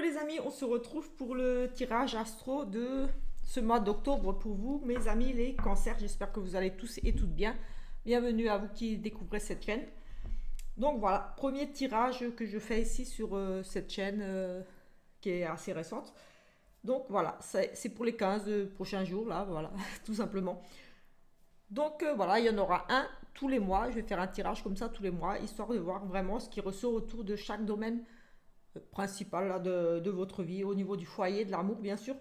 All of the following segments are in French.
les amis, on se retrouve pour le tirage astro de ce mois d'octobre pour vous, mes amis les cancers. J'espère que vous allez tous et toutes bien. Bienvenue à vous qui découvrez cette chaîne. Donc voilà, premier tirage que je fais ici sur cette chaîne qui est assez récente. Donc voilà, c'est pour les 15 prochains jours là, voilà, tout simplement. Donc voilà, il y en aura un tous les mois. Je vais faire un tirage comme ça tous les mois, histoire de voir vraiment ce qui ressort autour de chaque domaine principal là, de votre vie, au niveau du foyer, de l'amour, bien sûr.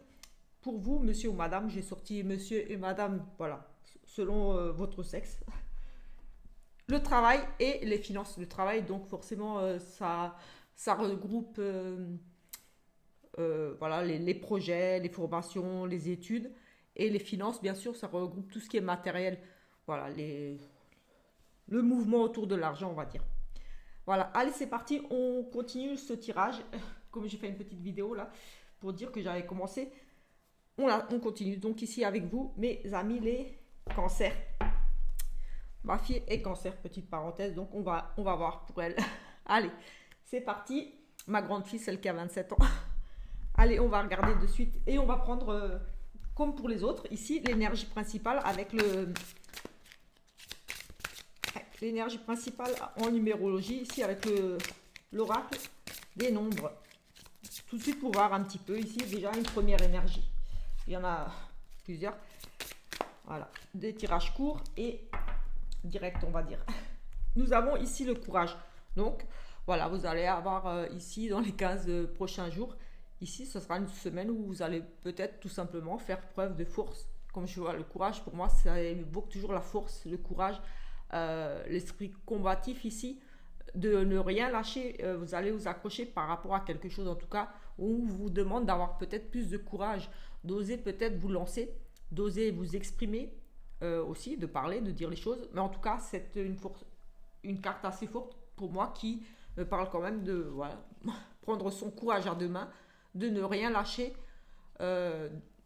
Pour vous, monsieur ou madame, j'ai sorti monsieur et madame, voilà, selon votre sexe. Le travail et les finances. Le travail, donc forcément, ça regroupe voilà, les projets, les formations, les études. Et les finances, bien sûr, ça regroupe tout ce qui est matériel. Voilà, le mouvement autour de l'argent, on va dire. Voilà, allez, c'est parti, on continue ce tirage. Comme j'ai fait une petite vidéo là, pour dire que j'avais commencé, on continue. Donc ici avec vous, mes amis les cancers. Ma fille est cancer, petite parenthèse, donc on va voir pour elle. Allez, c'est parti. Ma grande fille, celle qui a 27 ans. Allez, on va regarder de suite et on va prendre, comme pour les autres, ici l'énergie principale avec l'énergie principale en numérologie, ici avec l'oracle des nombres. Tout de suite pour voir un petit peu, ici déjà une première énergie. Il y en a plusieurs. Voilà, des tirages courts et directs, on va dire. Nous avons ici le courage. Donc, voilà, vous allez avoir ici dans les 15 prochains jours, ici, ce sera une semaine où vous allez peut-être tout simplement faire preuve de force. Comme je vois, le courage, pour moi, ça évoque toujours la force, le courage, l'esprit combatif ici, de ne rien lâcher. Vous allez vous accrocher par rapport à quelque chose, en tout cas, où on vous demande d'avoir peut-être plus de courage, d'oser peut-être vous lancer, d'oser vous exprimer aussi, de parler, de dire les choses. Mais en tout cas, c'est une carte assez forte pour moi qui me parle quand même de voilà, prendre son courage à deux mains, de ne rien lâcher,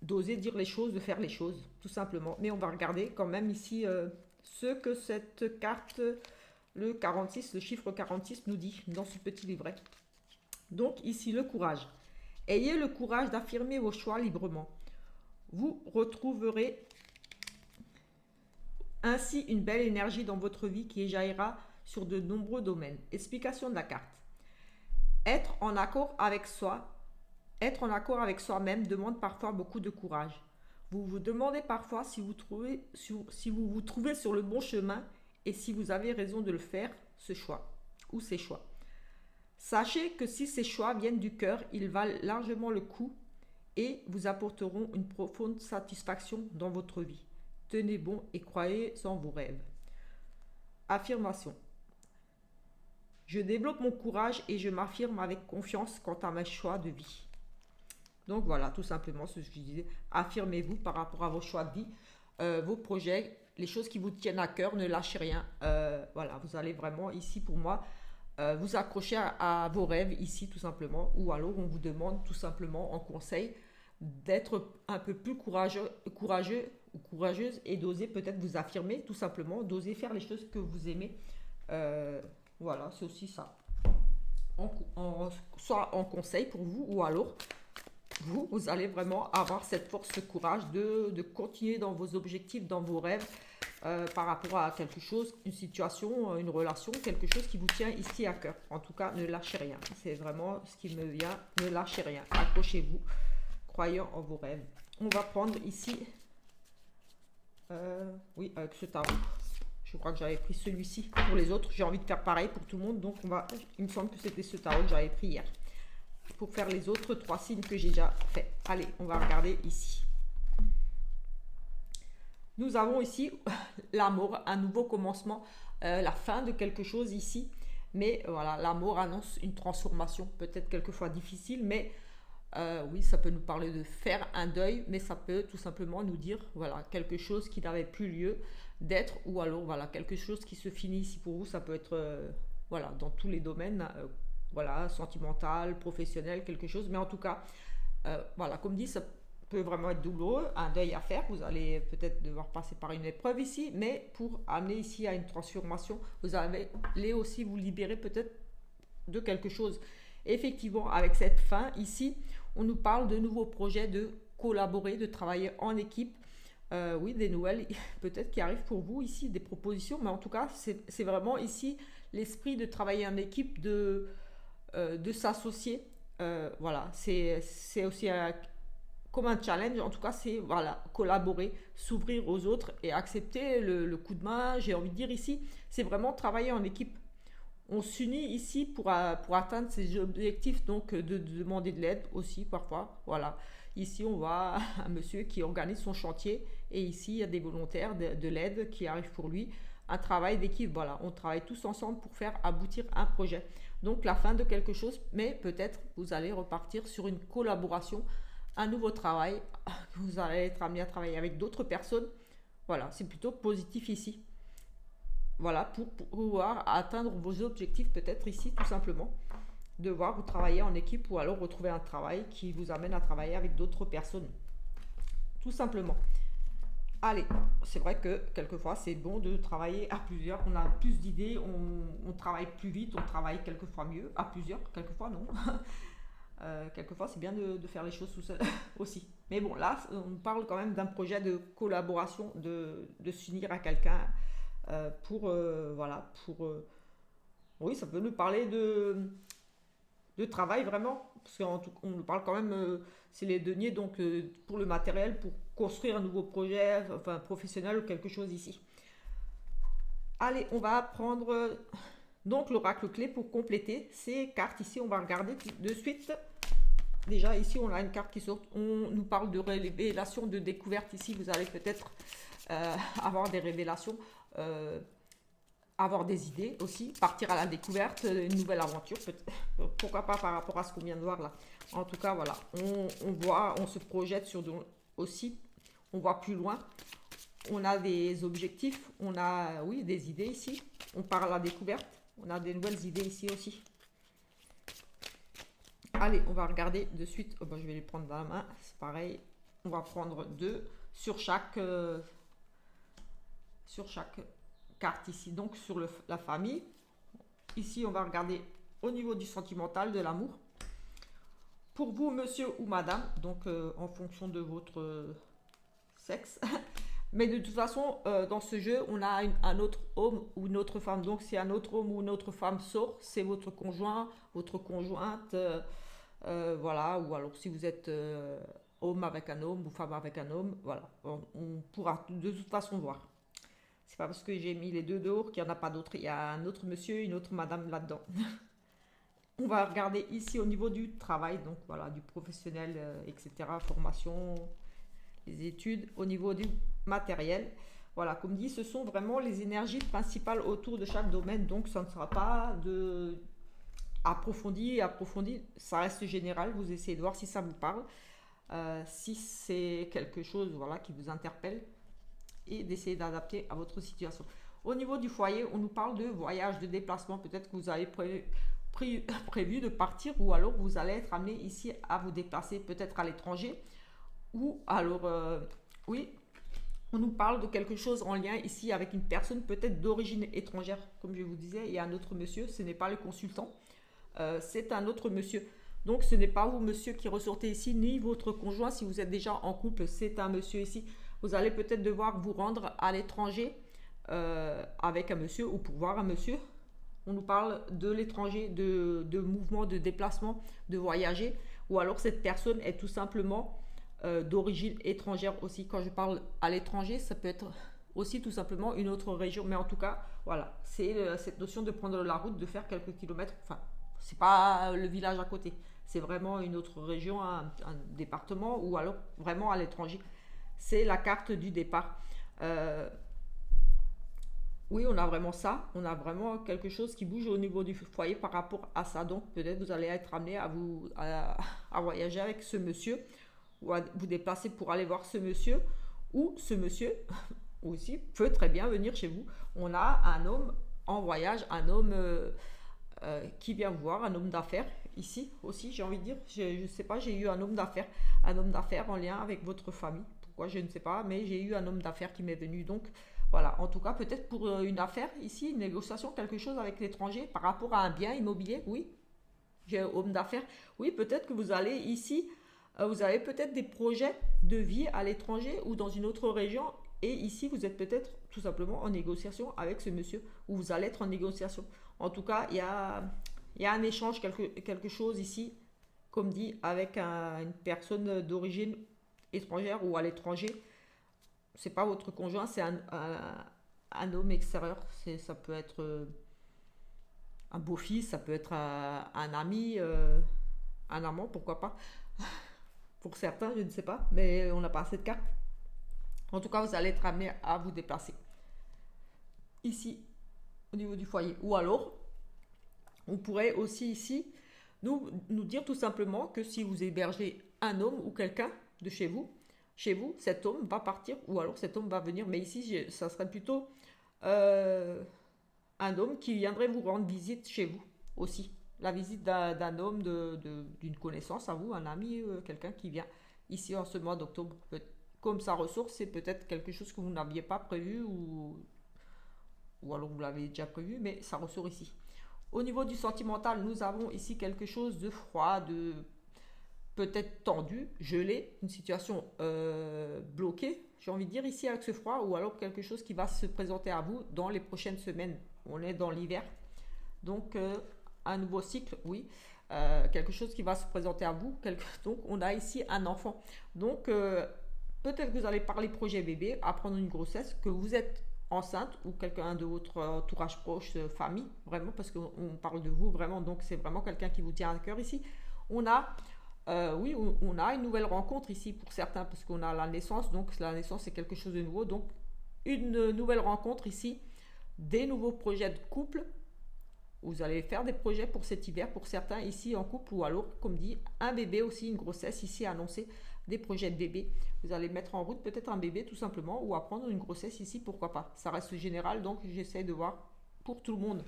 d'oser dire les choses, de faire les choses, tout simplement. Mais on va regarder quand même ici ce que cette carte, le 46, le chiffre 46 nous dit dans ce petit livret. Donc ici, le courage. Ayez le courage d'affirmer vos choix librement. Vous retrouverez ainsi une belle énergie dans votre vie qui jaillira sur de nombreux domaines. Explication de la carte. Être en accord avec soi, être en accord avec soi-même demande parfois beaucoup de courage. Vous vous demandez parfois si vous vous trouvez sur le bon chemin et si vous avez raison de le faire, ce choix ou ces choix. Sachez que si ces choix viennent du cœur, ils valent largement le coup et vous apporteront une profonde satisfaction dans votre vie. Tenez bon et croyez en vos rêves. Affirmation. Je développe mon courage et je m'affirme avec confiance quant à mes choix de vie. Donc voilà, tout simplement ce que je disais. Affirmez-vous par rapport à vos choix de vie, vos projets, les choses qui vous tiennent à cœur, ne lâchez rien. Voilà, vous allez vraiment ici pour moi vous accrocher à vos rêves ici tout simplement. Ou alors on vous demande tout simplement en conseil d'être un peu plus courageux ou courageuse et d'oser peut-être vous affirmer tout simplement, d'oser faire les choses que vous aimez. Voilà, c'est aussi ça. Soit en conseil pour vous ou alors vous allez vraiment avoir cette force, ce courage de continuer dans vos objectifs, dans vos rêves, par rapport à quelque chose, une situation, une relation, quelque chose qui vous tient ici à cœur. En tout cas, ne lâchez rien. C'est vraiment ce qui me vient. Ne lâchez rien. Accrochez-vous. Croyez en vos rêves. On va prendre ici, oui, avec ce tarot. Je crois que j'avais pris celui-ci pour les autres. J'ai envie de faire pareil pour tout le monde. Donc, il me semble que c'était ce tarot que j'avais pris hier. Pour faire les autres 3 signes que j'ai déjà fait. Allez, on va regarder ici. Nous avons ici l'amour, un nouveau commencement, la fin de quelque chose ici. Mais voilà, l'amour annonce une transformation, peut-être quelquefois difficile, mais oui, ça peut nous parler de faire un deuil, mais ça peut tout simplement nous dire, voilà, quelque chose qui n'avait plus lieu d'être, ou alors, voilà, quelque chose qui se finit ici pour vous. Ça peut être, voilà, dans tous les domaines, voilà, sentimental, professionnel, quelque chose. Mais en tout cas, voilà, comme dit, ça peut vraiment être douloureux, un deuil à faire. Vous allez peut-être devoir passer par une épreuve ici, mais pour amener ici à une transformation, vous allez aussi vous libérer peut-être de quelque chose. effectivement, avec cette fin ici, on nous parle de nouveaux projets, de collaborer, de travailler en équipe. Oui, des nouvelles peut-être qui arrivent pour vous ici, des propositions, mais en tout cas, c'est vraiment ici l'esprit de travailler en équipe, de s'associer. Voilà, c'est aussi comme un challenge, en tout cas, c'est voilà, collaborer, s'ouvrir aux autres et accepter le coup de main. J'ai envie de dire ici, c'est vraiment travailler en équipe. On s'unit ici pour atteindre ces objectifs, donc de demander de l'aide aussi parfois. Voilà. Ici, on voit un monsieur qui organise son chantier et ici, il y a des volontaires de l'aide qui arrivent pour lui. Un travail d'équipe, voilà. On travaille tous ensemble pour faire aboutir un projet. Donc, la fin de quelque chose, mais peut-être vous allez repartir sur une collaboration, un nouveau travail. Vous allez être amené à travailler avec d'autres personnes. Voilà, c'est plutôt positif ici. Voilà, pour pouvoir atteindre vos objectifs peut-être ici tout simplement. Devoir vous travailler en équipe ou alors retrouver un travail qui vous amène à travailler avec d'autres personnes. Tout simplement. Allez, c'est vrai que quelquefois c'est bon de travailler à plusieurs, on a plus d'idées, on travaille plus vite, on travaille quelquefois mieux, à plusieurs, quelquefois non. Quelquefois c'est bien de faire les choses tout seul aussi. Mais bon, là on parle quand même d'un projet de collaboration, de s'unir à quelqu'un voilà, oui, ça peut nous parler de travail vraiment, parce qu'on nous parle quand même, c'est les deniers, donc pour le matériel, pour construire un nouveau projet, enfin professionnel ou quelque chose ici. Allez, on va prendre donc l'oracle clé pour compléter ces cartes ici. On va regarder de suite. Déjà ici, on a une carte qui sort. On nous parle de révélation, de découverte. Ici, vous allez peut-être avoir des révélations, avoir des idées aussi, partir à la découverte, une nouvelle aventure. Pourquoi pas par rapport à ce qu'on vient de voir là. En tout cas, voilà, on voit, on se projette sur aussi, on voit plus loin. On a des objectifs, on a, oui, des idées ici. On part à la découverte, on a des nouvelles idées ici aussi. Allez, on va regarder de suite. Oh ben, je vais les prendre dans la main, c'est pareil. On va prendre deux sur chaque carte ici. Donc sur la famille. Ici, on va regarder au niveau du sentimental, de l'amour. Pour vous, monsieur ou madame, donc en fonction de votre sexe. Mais de toute façon, dans ce jeu, on a un autre homme ou une autre femme. Donc, si un autre homme ou une autre femme sort, c'est votre conjoint, votre conjointe. Voilà. Ou alors, si vous êtes homme avec un homme ou femme avec un homme, voilà. On pourra de toute façon voir. C'est pas parce que j'ai mis les deux dehors qu'il n'y en a pas d'autres. Il y a un autre monsieur, une autre madame là-dedans. On va regarder ici au niveau du travail. Donc, voilà, du professionnel, etc. Formation, les études. Au niveau du matériel, voilà, comme dit, ce sont vraiment les énergies principales autour de chaque domaine, donc ça ne sera pas approfondi, ça reste général. Vous essayez de voir si ça vous parle, si c'est quelque chose, voilà, qui vous interpelle, et d'essayer d'adapter à votre situation. Au niveau du foyer, on nous parle de voyage, de déplacement. Peut-être que vous avez prévu de partir, ou alors vous allez être amené ici à vous déplacer, peut-être à l'étranger, ou alors oui, on nous parle de quelque chose en lien ici avec une personne peut-être d'origine étrangère. Comme je vous disais, il y a un autre monsieur, ce n'est pas le consultant, c'est un autre monsieur. Donc ce n'est pas vous, monsieur, qui ressortez ici, ni votre conjoint. Si vous êtes déjà en couple, c'est un monsieur ici. Vous allez peut-être devoir vous rendre à l'étranger avec un monsieur, ou pour voir un monsieur. On nous parle de l'étranger, de mouvement, de déplacement, de voyager. Ou alors cette personne est tout simplement d'origine étrangère aussi. Quand je parle à l'étranger, ça peut être aussi tout simplement une autre région. Mais en tout cas, voilà, c'est cette notion de prendre la route, de faire quelques kilomètres. Enfin, c'est pas le village à côté. C'est vraiment une autre région, un département, ou alors vraiment à l'étranger. C'est la carte du départ. Oui, on a vraiment ça. On a vraiment quelque chose qui bouge au niveau du foyer par rapport à ça. Donc, peut-être vous allez être amené à voyager avec ce monsieur, ou à vous déplacer pour aller voir ce monsieur, ou ce monsieur aussi peut très bien venir chez vous. On a un homme en voyage, un homme qui vient vous voir, un homme d'affaires ici aussi, j'ai envie de dire. Je ne sais pas, j'ai eu un homme d'affaires en lien avec votre famille. Pourquoi, je ne sais pas, mais j'ai eu un homme d'affaires qui m'est venu. Donc voilà, en tout cas, peut-être pour une affaire ici, une négociation, quelque chose avec l'étranger par rapport à un bien immobilier. Oui, J'ai un homme d'affaires. Oui, peut-être que vous allez ici, vous avez peut-être des projets de vie à l'étranger ou dans une autre région. Et ici, vous êtes peut-être tout simplement en négociation avec ce monsieur, ou vous allez être en négociation. En tout cas, il y a un échange, quelque chose ici, comme dit, avec une personne d'origine étrangère ou à l'étranger. C'est pas votre conjoint, c'est un homme extérieur. Ça peut être un beau-fils, ça peut être un ami, un amant, pourquoi pas. Pour certains, je ne sais pas, mais on n'a pas assez de cas. En tout cas, vous allez être amené à vous déplacer ici, au niveau du foyer. Ou alors, on pourrait aussi ici nous dire tout simplement que si vous hébergez un homme ou quelqu'un de chez vous, cet homme va partir ou alors cet homme va venir. Mais ici, ça serait plutôt euh, un homme qui viendrait vous rendre visite chez vous aussi. La visite d'un homme, d'une connaissance à vous, un ami, quelqu'un qui vient ici en ce mois d'octobre. Comme sa ressource, c'est peut-être quelque chose que vous n'aviez pas prévu ou alors vous l'avez déjà prévu, mais ça ressort ici. Au niveau du sentimental, nous avons ici quelque chose de froid, de peut-être tendu, gelé, une situation bloquée, j'ai envie de dire ici avec ce froid, ou alors quelque chose qui va se présenter à vous dans les prochaines semaines. On est dans l'hiver, donc un nouveau cycle, oui. Quelque chose qui va se présenter à vous. Donc on a ici un enfant. Donc peut-être que vous allez parler projet bébé, apprendre une grossesse, que vous êtes enceinte ou quelqu'un de votre entourage proche, famille, vraiment, parce qu'on parle de vous vraiment, donc c'est vraiment quelqu'un qui vous tient à cœur ici. On a, oui, on a une nouvelle rencontre ici pour certains, parce qu'on a la naissance, donc la naissance c'est quelque chose de nouveau, donc une nouvelle rencontre ici, des nouveaux projets de couple. Vous allez faire des projets pour cet hiver pour certains ici en couple ou alors, comme dit, un bébé aussi, une grossesse ici annoncée, des projets de bébé. Vous allez mettre en route peut-être un bébé tout simplement ou apprendre une grossesse ici, pourquoi pas. Ça reste général donc j'essaie de voir pour tout le monde.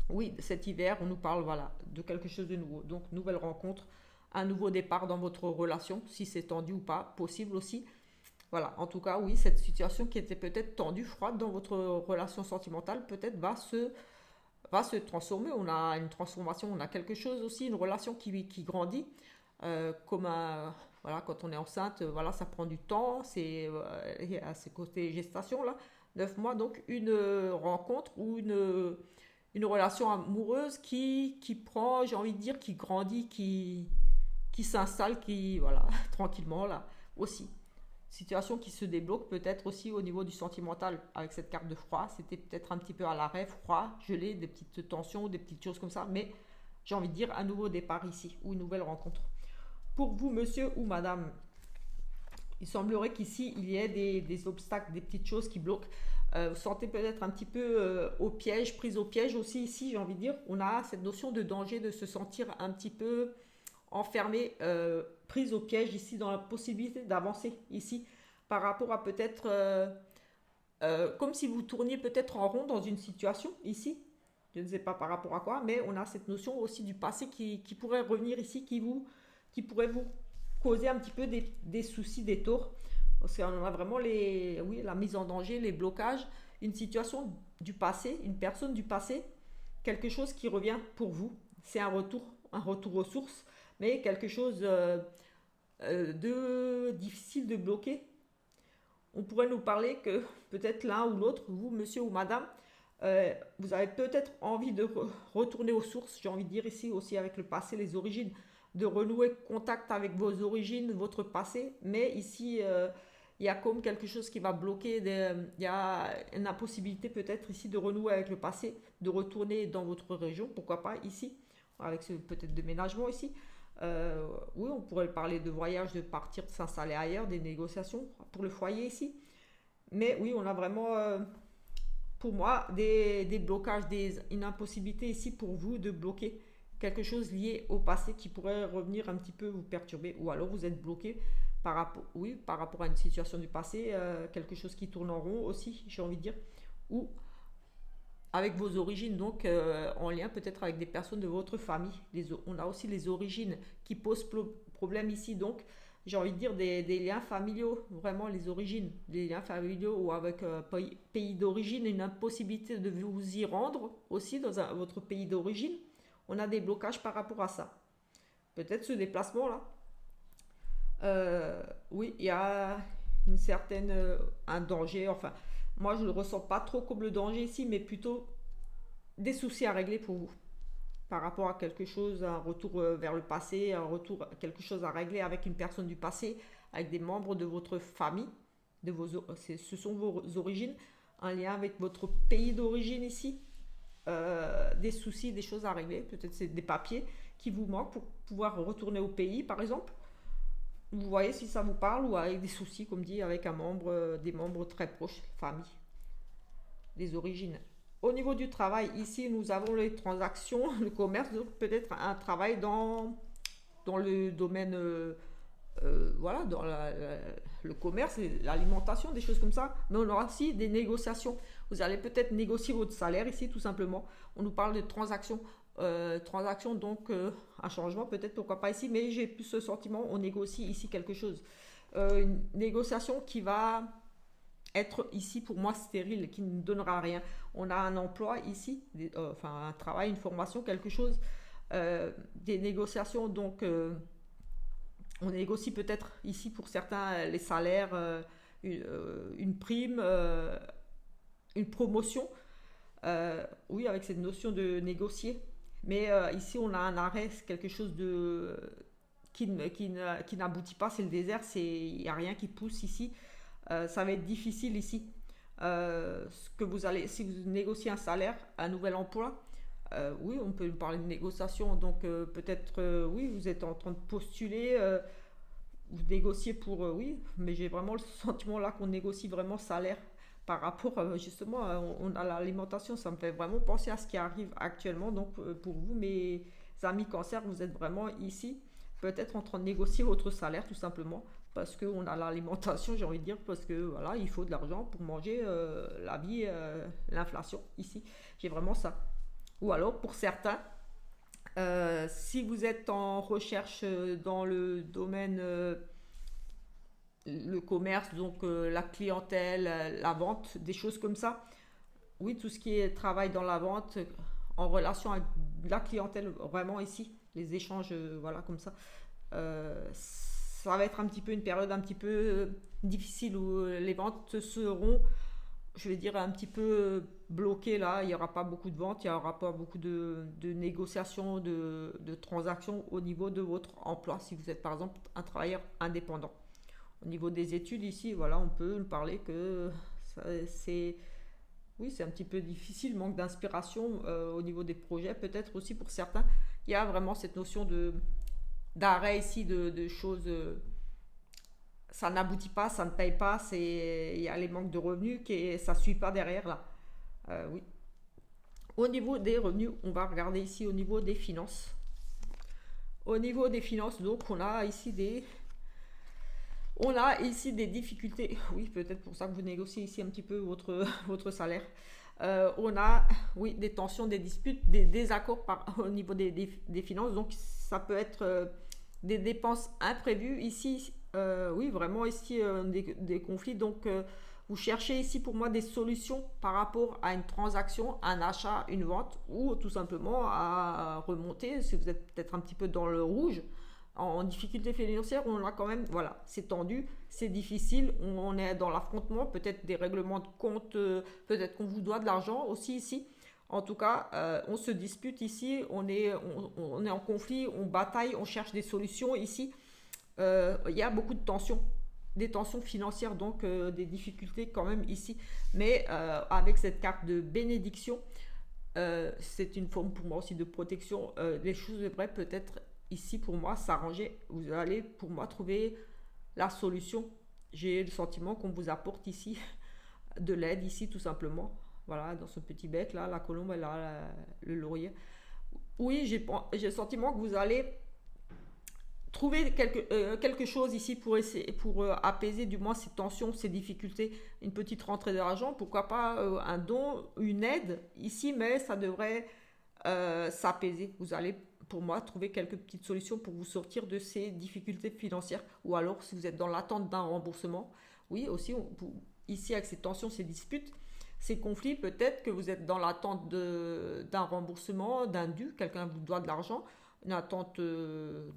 Oui, cet hiver, on nous parle voilà, de quelque chose de nouveau. Donc, nouvelle rencontre, un nouveau départ dans votre relation, si c'est tendu ou pas, possible aussi. Voilà, en tout cas, oui, cette situation qui était peut-être tendue, froide dans votre relation sentimentale, peut-être va se transformer. On a une transformation, on a quelque chose aussi, une relation qui grandit. Comme voilà, quand on est enceinte, voilà, ça prend du temps. À ce côté gestation là, 9 mois, donc une rencontre ou une relation amoureuse qui prend, j'ai envie de dire, qui grandit, qui s'installe, qui voilà, tranquillement là aussi. Situation qui se débloque peut-être aussi au niveau du sentimental avec cette carte de froid. C'était peut-être un petit peu à l'arrêt, froid, gelé, des petites tensions, des petites choses comme ça. Mais j'ai envie de dire un nouveau départ ici ou une nouvelle rencontre. Pour vous, monsieur ou madame, il semblerait qu'ici, il y ait des obstacles, des petites choses qui bloquent. Vous sentez peut-être un petit peu au piège, prise au piège aussi ici, j'ai envie de dire. On a cette notion de danger, de se sentir un petit peu enfermé, prise au piège ici, dans la possibilité d'avancer ici, par rapport à peut-être, comme si vous tourniez peut-être en rond dans une situation ici. Je ne sais pas par rapport à quoi, mais on a cette notion aussi du passé qui pourrait revenir ici, qui pourrait vous causer un petit peu des soucis, des torts. Parce qu'on a vraiment oui, la mise en danger, les blocages, une situation du passé, une personne du passé, quelque chose qui revient pour vous. C'est un retour aux sources, mais quelque chose de difficile de bloquer. On pourrait nous parler que peut-être l'un ou l'autre, vous, monsieur ou madame, vous avez peut-être envie de retourner aux sources, j'ai envie de dire ici aussi avec le passé, les origines, de renouer contact avec vos origines, votre passé, mais ici, il y a comme quelque chose qui va bloquer, il y a une impossibilité peut-être ici de renouer avec le passé, de retourner dans votre région, pourquoi pas ici, avec ce peut-être déménagement ici. Oui, on pourrait parler de voyage, de partir, de s'installer ailleurs, des négociations pour le foyer ici. Mais oui, on a vraiment, pour moi, des blocages, une impossibilité ici pour vous de bloquer quelque chose lié au passé qui pourrait revenir un petit peu vous perturber. Ou alors vous êtes bloqué par rapport à une situation du passé, quelque chose qui tourne en rond aussi, j'ai envie de dire. Ou avec vos origines, donc en lien peut-être avec des personnes de votre famille. On a aussi les origines qui posent problème ici, donc j'ai envie de dire des liens familiaux, vraiment les origines, des liens familiaux ou avec pays d'origine, une impossibilité de vous y rendre aussi dans votre pays d'origine, on a des blocages par rapport à ça. Peut-être ce déplacement-là. Oui, il y a une certaine, un danger. Enfin, moi, je ne le ressens pas trop comme le danger ici, mais plutôt des soucis à régler pour vous. Par rapport à quelque chose, un retour vers le passé, un retour, quelque chose à régler avec une personne du passé, avec des membres de votre famille, ce sont vos origines, un lien avec votre pays d'origine ici, des soucis, des choses à régler, peut-être c'est des papiers qui vous manquent pour pouvoir retourner au pays, par exemple. Vous voyez si ça vous parle ou avec des soucis, comme dit, avec un membre, des membres très proches, famille, des origines. Au niveau du travail, ici, nous avons les transactions, le commerce, donc peut-être un travail dans le domaine, voilà, dans le commerce, l'alimentation, des choses comme ça. Mais on aura aussi des négociations. Vous allez peut-être négocier votre salaire ici, tout simplement. On nous parle de transactions. Transactions, donc un changement, peut-être, pourquoi pas ici, mais j'ai plus ce sentiment, on négocie ici quelque chose. Une négociation qui va être ici pour moi stérile, qui ne donnera rien. On a un emploi ici, enfin un travail, une formation, quelque chose, des négociations, donc on négocie peut-être ici pour certains les salaires, une prime, une promotion, oui, avec cette notion de négocier. Mais ici, on a un arrêt, c'est quelque chose de qui n'aboutit pas, c'est le désert, il n'y a rien qui pousse ici. Ça va être difficile ici. Ce que vous allez, si vous négociez un salaire, un nouvel emploi, oui, on peut parler de négociation. Donc peut-être, oui, vous êtes en train de postuler, vous négociez pour, oui, mais j'ai vraiment le sentiment là qu'on négocie vraiment salaire par rapport justement on a l'alimentation, ça me fait vraiment penser à ce qui arrive actuellement. Donc pour vous, mes amis cancer, vous êtes vraiment ici peut-être en train de négocier votre salaire tout simplement parce qu'on a l'alimentation, j'ai envie de dire, parce que voilà, il faut de l'argent pour manger, la vie, l'inflation ici. J'ai vraiment ça. Ou alors pour certains, si vous êtes en recherche dans le domaine le commerce, donc la clientèle, la vente, des choses comme ça. Oui, tout ce qui est travail dans la vente, en relation avec la clientèle, vraiment ici, les échanges, voilà, comme ça. Ça va être un petit peu une période un petit peu difficile où les ventes seront, je vais dire, un petit peu bloquées là. Il n'y aura pas beaucoup de ventes, il n'y aura pas beaucoup de négociations, de transactions au niveau de votre emploi si vous êtes par exemple un travailleur indépendant. Au niveau des études ici, voilà, on peut parler que c'est oui, c'est un petit peu difficile, manque d'inspiration au niveau des projets, peut-être aussi pour certains. Il y a vraiment cette notion de d'arrêt ici, de choses. Ça n'aboutit pas, ça ne paye pas, il y a les manques de revenus qui ça ne suit pas derrière là. Oui. Au niveau des revenus, on va regarder ici au niveau des finances. Au niveau des finances, donc on a ici des difficultés. Oui, peut-être pour ça que vous négociez ici un petit peu votre salaire. On a, oui, des tensions, des disputes, des désaccords au niveau des finances. Donc, ça peut être des dépenses imprévues. Ici, oui, vraiment ici, des conflits. Donc, vous cherchez ici pour moi des solutions par rapport à une transaction, un achat, une vente, ou tout simplement à remonter, si vous êtes peut-être un petit peu dans le rouge en difficulté financière, on a quand même, voilà, c'est tendu, c'est difficile, on est dans l'affrontement, peut-être des règlements de compte, peut-être qu'on vous doit de l'argent aussi ici. En tout cas, on se dispute ici, on est en conflit, on bataille, on cherche des solutions ici. Il y a beaucoup de tensions, des tensions financières, donc des difficultés quand même ici. Mais avec cette carte de bénédiction, c'est une forme pour moi aussi de protection. Les choses devraient peut-être ici pour moi s'arranger. Vous allez pour moi trouver la solution. J'ai le sentiment qu'on vous apporte ici de l'aide ici tout simplement. Voilà, dans ce petit bec là, la colombe elle a le laurier. Oui, j'ai le sentiment que vous allez trouver quelque chose ici pour essayer, pour apaiser du moins ces tensions, ces difficultés, une petite rentrée d'argent, pourquoi pas un don, une aide ici, mais ça devrait s'apaiser. Vous allez pour moi trouver quelques petites solutions pour vous sortir de ces difficultés financières, ou alors si vous êtes dans l'attente d'un remboursement, oui aussi ici avec ces tensions, ces disputes, Ces conflits, peut-être que vous êtes dans l'attente d'un remboursement, d'un dû, quelqu'un vous doit de l'argent, une attente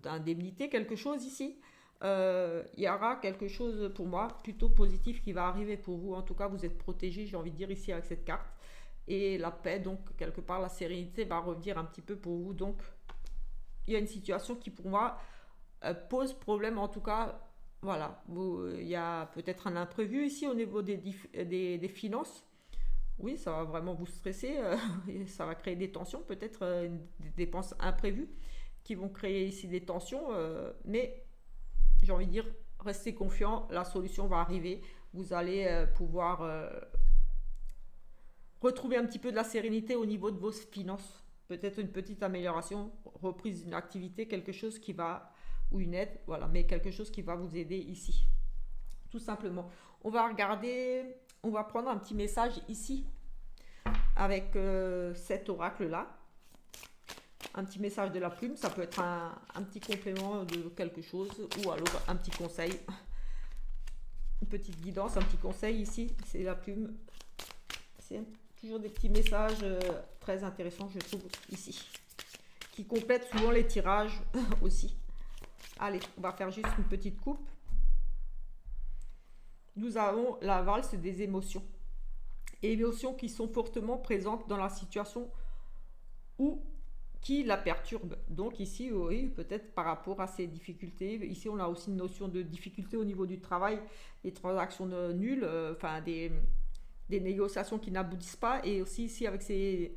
d'indemnité, quelque chose ici. Il y aura quelque chose pour moi plutôt positif qui va arriver pour vous. En tout cas, vous êtes protégé, j'ai envie de dire ici avec cette carte. Et la paix, donc quelque part, la sérénité va revenir un petit peu pour vous. Donc, il y a une situation qui pour moi pose problème. En tout cas, voilà, il y a peut-être un imprévu ici au niveau des finances. Oui, ça va vraiment vous stresser, et ça va créer des tensions, peut-être des dépenses imprévues qui vont créer ici des tensions, mais j'ai envie de dire, restez confiant, la solution va arriver, vous allez pouvoir retrouver un petit peu de la sérénité au niveau de vos finances, peut-être une petite amélioration, reprise d'une activité, quelque chose qui va, ou une aide, voilà, mais quelque chose qui va vous aider ici, tout simplement. On va regarder, on va prendre un petit message ici avec cet oracle-là. Un petit message de la plume, ça peut être un petit complément de quelque chose ou alors un petit conseil, une petite guidance, un petit conseil ici, c'est la plume. C'est toujours des petits messages très intéressants, je trouve, ici, qui complètent souvent les tirages aussi. Allez, on va faire juste une petite coupe. Nous avons la valse des émotions. Émotions qui sont fortement présentes dans la situation ou qui la perturbe. Donc ici, oui, peut-être par rapport à ces difficultés. Ici, on a aussi une notion de difficulté au niveau du travail, des transactions nulles, enfin des négociations qui n'aboutissent pas. Et aussi ici, avec ces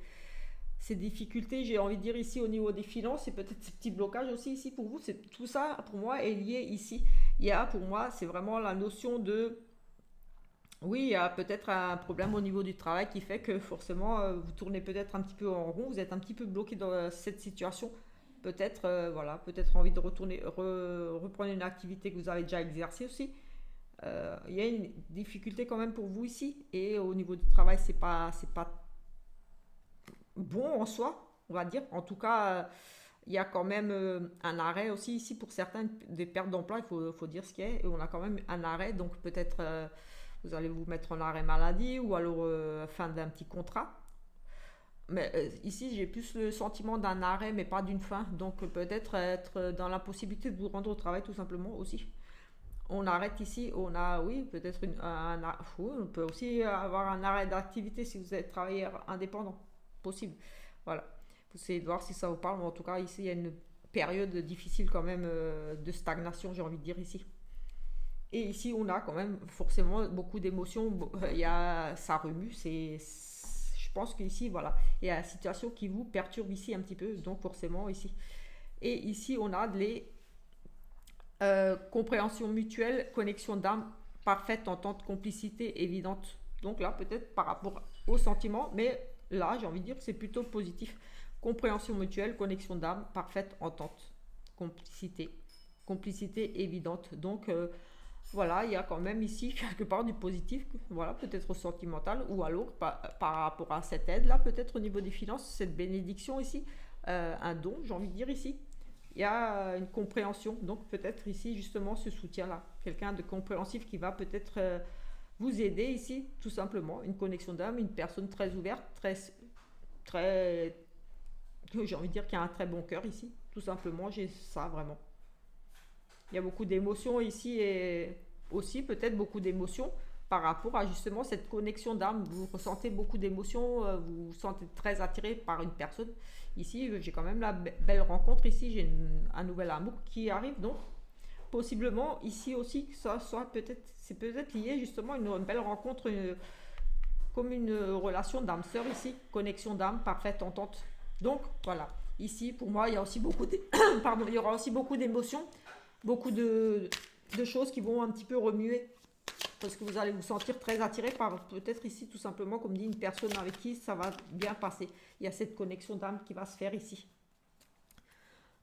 difficultés, j'ai envie de dire ici au niveau des finances, et peut-être ces petits blocages aussi ici pour vous. Tout ça, pour moi, est lié ici. Il y a, pour moi, c'est vraiment la notion de... Oui, il y a peut-être un problème au niveau du travail qui fait que forcément vous tournez peut-être un petit peu en rond, vous êtes un petit peu bloqué dans cette situation. Peut-être voilà, peut-être envie de reprendre une activité que vous avez déjà exercée aussi. Il y a une difficulté quand même pour vous ici et au niveau du travail c'est pas bon en soi, on va dire. En tout cas, il y a quand même un arrêt aussi ici pour certains des pertes d'emploi, il faut dire ce qu'il y a. Et on a quand même un arrêt, donc peut-être vous allez vous mettre en arrêt maladie ou alors fin d'un petit contrat. Mais ici, j'ai plus le sentiment d'un arrêt, mais pas d'une fin. Donc peut-être être dans la possibilité de vous rendre au travail tout simplement aussi. On arrête ici, on a, oui, peut-être oui, on peut aussi avoir un arrêt d'activité si vous êtes travailleur indépendant. Possible. Voilà. Vous essayez de voir si ça vous parle. Mais en tout cas, ici, il y a une période difficile quand même de stagnation, j'ai envie de dire ici. Et ici, on a quand même forcément beaucoup d'émotions. Ça remue. Je pense qu'ici, voilà, il y a la situation qui vous perturbe ici un petit peu. Donc, forcément, ici. Et ici, on a les compréhension mutuelle, connexion d'âme, parfaite entente, complicité évidente. Donc là, peut-être par rapport aux sentiments, mais là, j'ai envie de dire que c'est plutôt positif. Compréhension mutuelle, connexion d'âme, parfaite entente, complicité évidente. Donc voilà, il y a quand même ici quelque part du positif, voilà, peut-être sentimental, ou alors par rapport à cette aide-là, peut-être au niveau des finances, cette bénédiction ici, un don, j'ai envie de dire ici. Il y a une compréhension, donc peut-être ici justement ce soutien-là, quelqu'un de compréhensif qui va peut-être vous aider ici, tout simplement, une connexion d'âme, une personne très ouverte, très, j'ai envie de dire qu'il y a un très bon cœur ici, tout simplement, j'ai ça vraiment. Il y a beaucoup d'émotions ici et aussi peut-être beaucoup d'émotions par rapport à justement cette connexion d'âme. Vous ressentez beaucoup d'émotions, vous vous sentez très attiré par une personne. Ici, j'ai quand même la belle rencontre ici, j'ai un nouvel amour qui arrive, donc possiblement ici aussi, ça soit c'est peut-être lié justement à une belle rencontre, comme une relation d'âme-sœur ici, connexion d'âme, parfaite entente. Donc voilà, ici pour moi il y a aussi pardon, il y aura aussi beaucoup d'émotions, beaucoup de choses qui vont un petit peu remuer parce que vous allez vous sentir très attiré par peut-être ici tout simplement comme dit une personne avec qui ça va bien passer. Il y a cette connexion d'âme qui va se faire ici.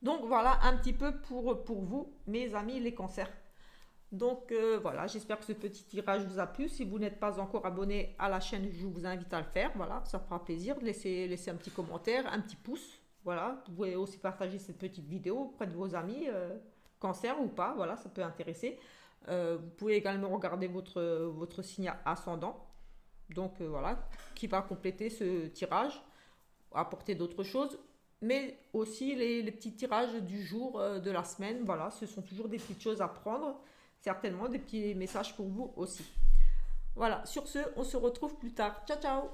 Donc voilà un petit peu pour vous mes amis les cancers. Donc voilà, j'espère que ce petit tirage vous a plu. Si vous n'êtes pas encore abonné à la chaîne, je vous invite à le faire. Voilà, ça fera plaisir de laisser un petit commentaire, un petit pouce. Voilà, vous pouvez aussi partager cette petite vidéo auprès de vos amis, cancer ou pas, voilà, ça peut intéresser. Vous pouvez également regarder votre signe ascendant. Donc voilà, qui va compléter ce tirage, apporter d'autres choses, mais aussi les petits tirages du jour, de la semaine. Voilà, ce sont toujours des petites choses à prendre, certainement des petits messages pour vous aussi. Voilà, sur ce, on se retrouve plus tard. Ciao, ciao!